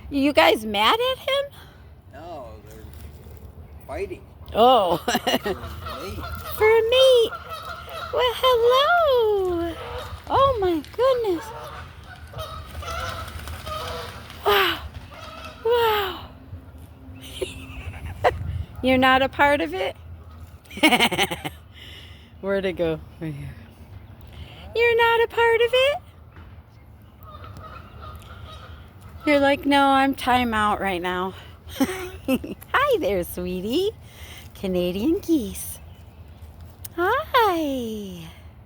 You guys mad at him? No, they're fighting. Oh. Late. For a mate. Well, hello. Oh my goodness. Wow. Wow. You're not a part of it? Where'd it go? Right here. You're not a part of it? You're like, no, I'm time out right now. Hi there, sweetie. Canadian geese. Hi.